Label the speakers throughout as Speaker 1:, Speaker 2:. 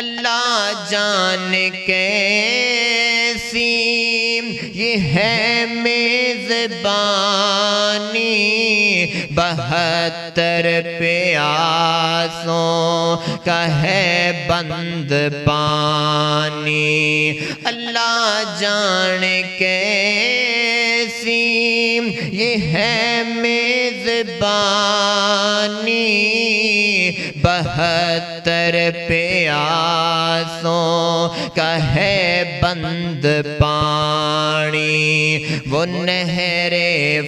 Speaker 1: اللہ جان کیسی یہ ہے میزبانی، 72 پیاسوں کا ہے بند پانی۔ اللہ جان کیسی یہ ہے میزبانی، 72 پیاسوں کا ہے بند پانی۔ وہ نہر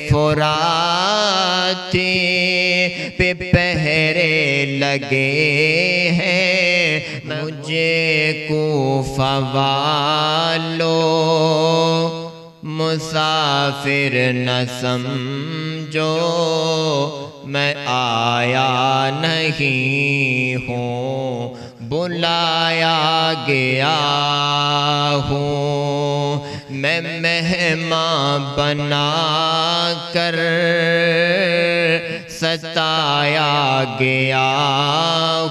Speaker 1: فراتی پہ پہرے لگے ہیں، مجھے کوفہ والو مسافر نہ سمجھو، میں آیا نہیں ہوں، بلایا گیا ہوں۔ میں مہمان بنا کر ستایا گیا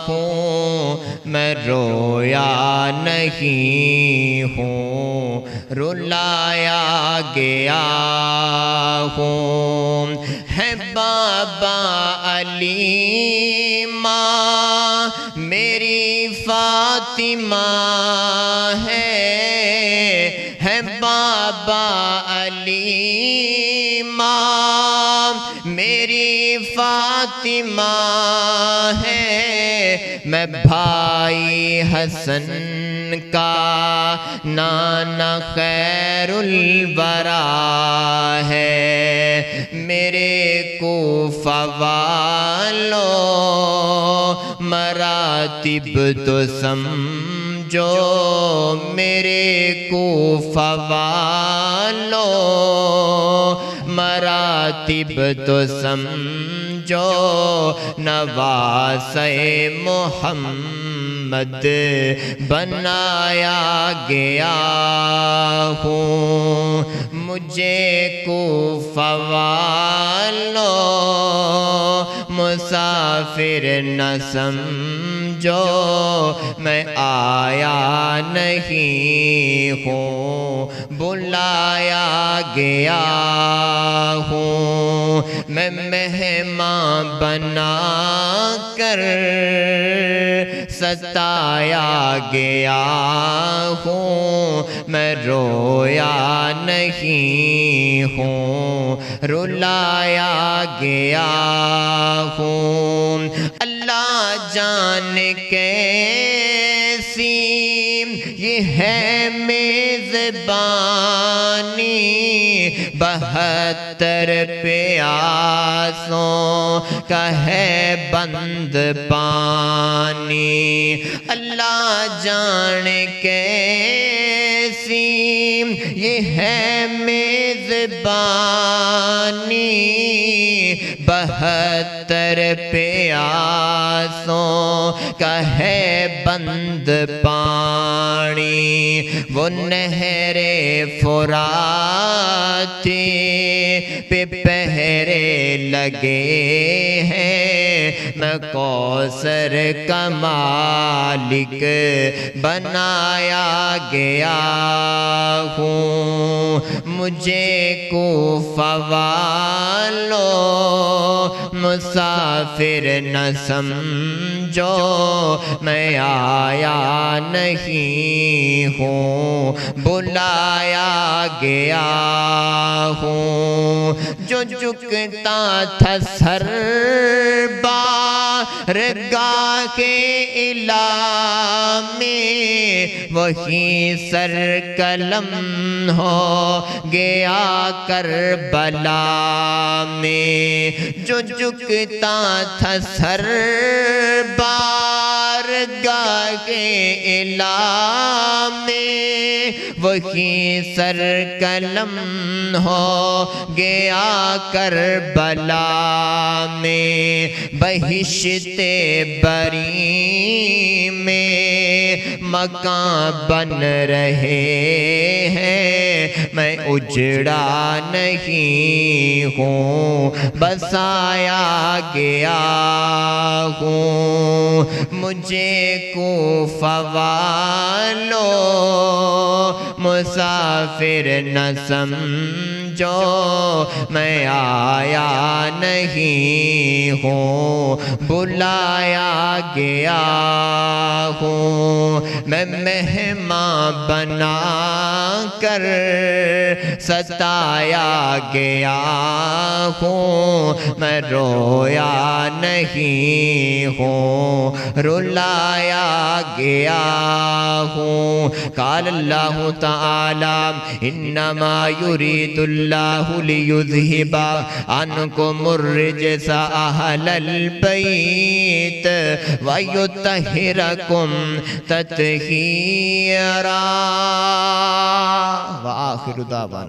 Speaker 1: ہوں، میں رویا نہیں ہوں، رلایا گیا ہوں۔ ہے بابا علی ماں میری فاطمہ ہے بابا علی ماں میری فاطمہ ہے، میں بھائی حسن کا نانا خیر الورا ہے۔ میرے کوفہ والو مراتب تو سمجھو، میرے کوفہ والو مراتب تو سمجھو، نواسے محمد بنایا گیا ہوں۔ مجھے کوفہ والو مسافر نہ سمجھو، میں آیا نہیں ہوں، بلایا گیا ہوں۔ میں مہمان بنا کر ستایا گیا ہوں، میں رویا نہیں ہوں، رلایا گیا ہوں۔ اللہ جان کیسی یہ ہے میزبانی، 72 پیاسوں کا ہے بند پانی۔ اللہ جان کیسی یہ ہے میزبانی، 72 پیاسوں کا ہے بند پانی۔ وہ نہر فراتی پہ پہرے لگے ہیں، میں کوثر کا مالک بنایا گیا ہوں۔ مجھے کوفہ والو مسافر نہ سمجھو، میں آیا نہیں ہوں، بلایا گیا ہوں۔ جو جھکتا تھا سر بارگاہ کے الہ میں، وہی سر قلم ہو گیا کربلا میں۔ جو جھکتا تھا سر بارگاہ کے الہ میں، وہی سر قلم ہو گیا کربلا میں۔ بہشت بری میں مکان بن رہے ہیں، میں اجڑا نہیں ہوں، بسایا گیا ہوں۔ مجھے کوفہ والو مسافر نہ سمجھو، میں آیا نہیں ہوں، بلایا گیا ہوں۔ میں مہمان بنا کر ستایا گیا ہوں، میں رویا نہیں ہوں، رلایا گیا ہوں۔ قال اللہ تعالی انما یرید اللہ لیذہب عنکم الرجس اہل البیت ویطہرکم تطہیرا۔ وآخر دعوانا